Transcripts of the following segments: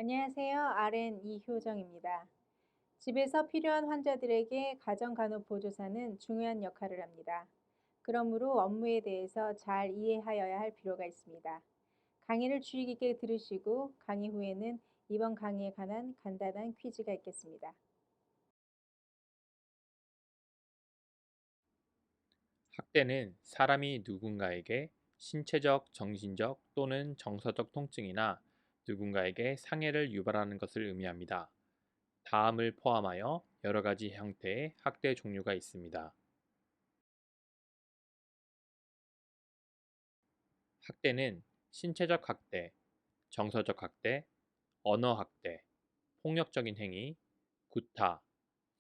안녕하세요. RN 이효정입니다. 집에서 필요한 환자들에게 가정간호보조사는 중요한 역할을 합니다. 그러므로 업무에 대해서 잘 이해하여야 할 필요가 있습니다. 강의를 주의 깊게 들으시고 강의 후에는 이번 강의에 관한 간단한 퀴즈가 있겠습니다. 학대는 사람이 누군가에게 신체적, 정신적 또는 정서적 통증이나 누군가에게 상해를 유발하는 것을 의미합니다. 다음을 포함하여 여러 가지 형태의 학대 종류가 있습니다. 학대는 신체적 학대, 정서적 학대, 언어 학대, 폭력적인 행위, 구타,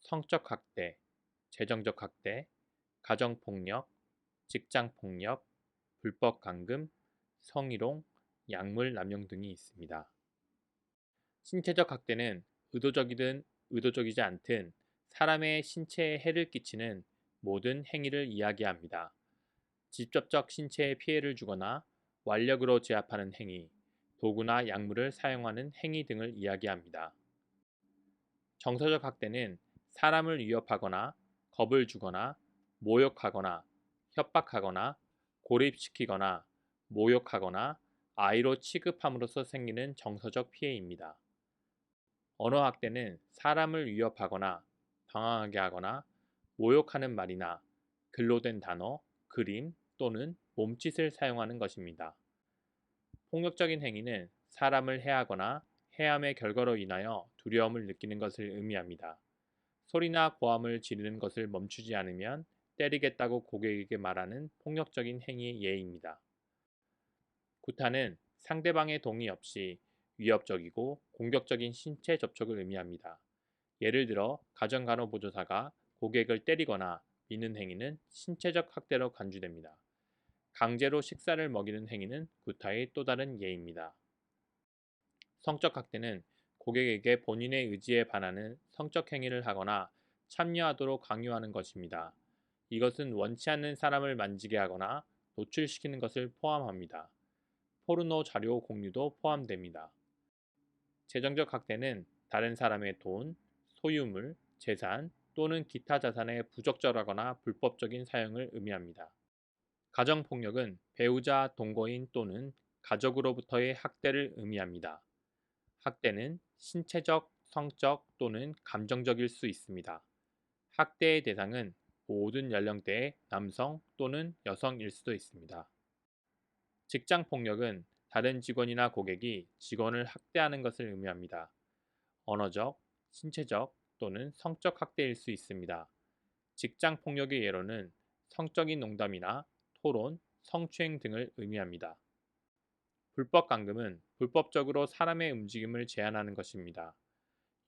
성적 학대, 재정적 학대, 가정폭력, 직장폭력, 불법 감금, 성희롱, 약물 남용 등이 있습니다. 신체적 학대는 의도적이든 의도적이지 않든 사람의 신체에 해를 끼치는 모든 행위를 이야기합니다. 직접적 신체에 피해를 주거나 완력으로 제압하는 행위, 도구나 약물을 사용하는 행위 등을 이야기합니다. 정서적 학대는 사람을 위협하거나 겁을 주거나 모욕하거나 협박하거나 고립시키거나 모욕하거나 아이로 취급함으로써 생기는 정서적 피해입니다. 언어학대는 사람을 위협하거나 방황하게 하거나 모욕하는 말이나 글로 된 단어, 그림 또는 몸짓을 사용하는 것입니다. 폭력적인 행위는 사람을 해하거나 해함의 결과로 인하여 두려움을 느끼는 것을 의미합니다. 소리나 고함을 지르는 것을 멈추지 않으면 때리겠다고 고객에게 말하는 폭력적인 행위의 예입니다. 구타는 상대방의 동의 없이 위협적이고 공격적인 신체 접촉을 의미합니다. 예를 들어 가정간호보조사가 고객을 때리거나 미는 행위는 신체적 학대로 간주됩니다. 강제로 식사를 먹이는 행위는 구타의 또 다른 예입니다. 성적 학대는 고객에게 본인의 의지에 반하는 성적 행위를 하거나 참여하도록 강요하는 것입니다. 이것은 원치 않는 사람을 만지게 하거나 노출시키는 것을 포함합니다. 포르노 자료 공유도 포함됩니다. 재정적 학대는 다른 사람의 돈, 소유물, 재산 또는 기타 자산의 부적절하거나 불법적인 사용을 의미합니다. 가정폭력은 배우자, 동거인 또는 가족으로부터의 학대를 의미합니다. 학대는 신체적, 성적 또는 감정적일 수 있습니다. 학대의 대상은 모든 연령대의 남성 또는 여성일 수도 있습니다. 직장 폭력은 다른 직원이나 고객이 직원을 학대하는 것을 의미합니다. 언어적, 신체적 또는 성적 학대일 수 있습니다. 직장 폭력의 예로는 성적인 농담이나 토론, 성추행 등을 의미합니다. 불법 감금은 불법적으로 사람의 움직임을 제한하는 것입니다.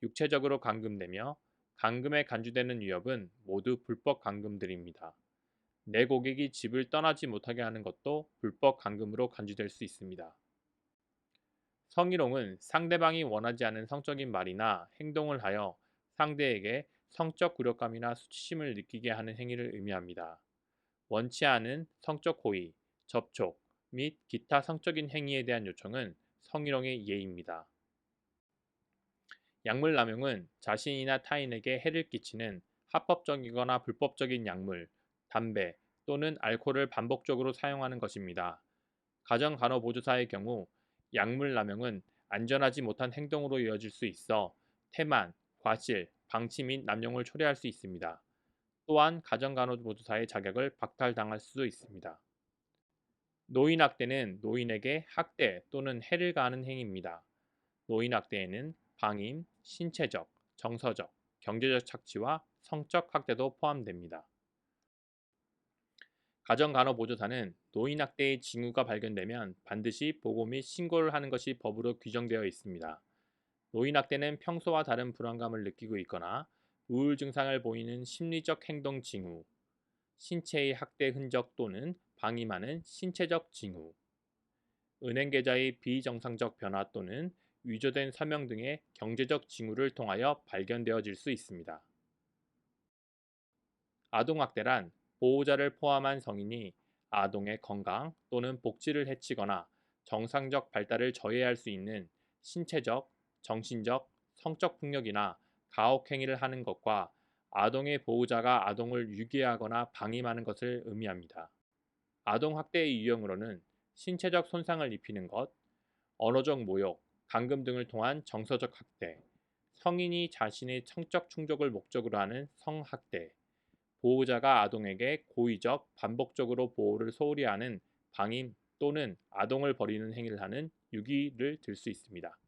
육체적으로 감금되며 감금에 간주되는 위협은 모두 불법 감금들입니다. 내 고객이 집을 떠나지 못하게 하는 것도 불법 감금으로 간주될 수 있습니다. 성희롱은 상대방이 원하지 않은 성적인 말이나 행동을 하여 상대에게 성적 굴욕감이나 수치심을 느끼게 하는 행위를 의미합니다. 원치 않은 성적 호의, 접촉 및 기타 성적인 행위에 대한 요청은 성희롱의 예입니다. 약물 남용은 자신이나 타인에게 해를 끼치는 합법적이거나 불법적인 약물, 담배 또는 알코올을 반복적으로 사용하는 것입니다. 가정간호보조사의 경우 약물 남용은 안전하지 못한 행동으로 이어질 수 있어 태만, 과실, 방치 및 남용을 초래할 수 있습니다. 또한 가정간호보조사의 자격을 박탈당할 수도 있습니다. 노인학대는 노인에게 학대 또는 해를 가하는 행위입니다. 노인학대에는 방임, 신체적, 정서적, 경제적 착취와 성적 학대도 포함됩니다. 가정간호보조사는 노인학대의 징후가 발견되면 반드시 보고 및 신고를 하는 것이 법으로 규정되어 있습니다. 노인학대는 평소와 다른 불안감을 느끼고 있거나 우울 증상을 보이는 심리적 행동 징후, 신체의 학대 흔적 또는 방임하는 신체적 징후, 은행 계좌의 비정상적 변화 또는 위조된 서명 등의 경제적 징후를 통하여 발견되어질 수 있습니다. 아동학대란 보호자를 포함한 성인이 아동의 건강 또는 복지를 해치거나 정상적 발달을 저해할 수 있는 신체적, 정신적, 성적 폭력이나 가혹행위를 하는 것과 아동의 보호자가 아동을 유괴하거나 방임하는 것을 의미합니다. 아동 학대의 유형으로는 신체적 손상을 입히는 것, 언어적 모욕, 감금 등을 통한 정서적 학대, 성인이 자신의 성적 충족을 목적으로 하는 성학대, 보호자가 아동에게 고의적, 반복적으로 보호를 소홀히 하는 방임 또는 아동을 버리는 행위를 하는 유기를 들 수 있습니다.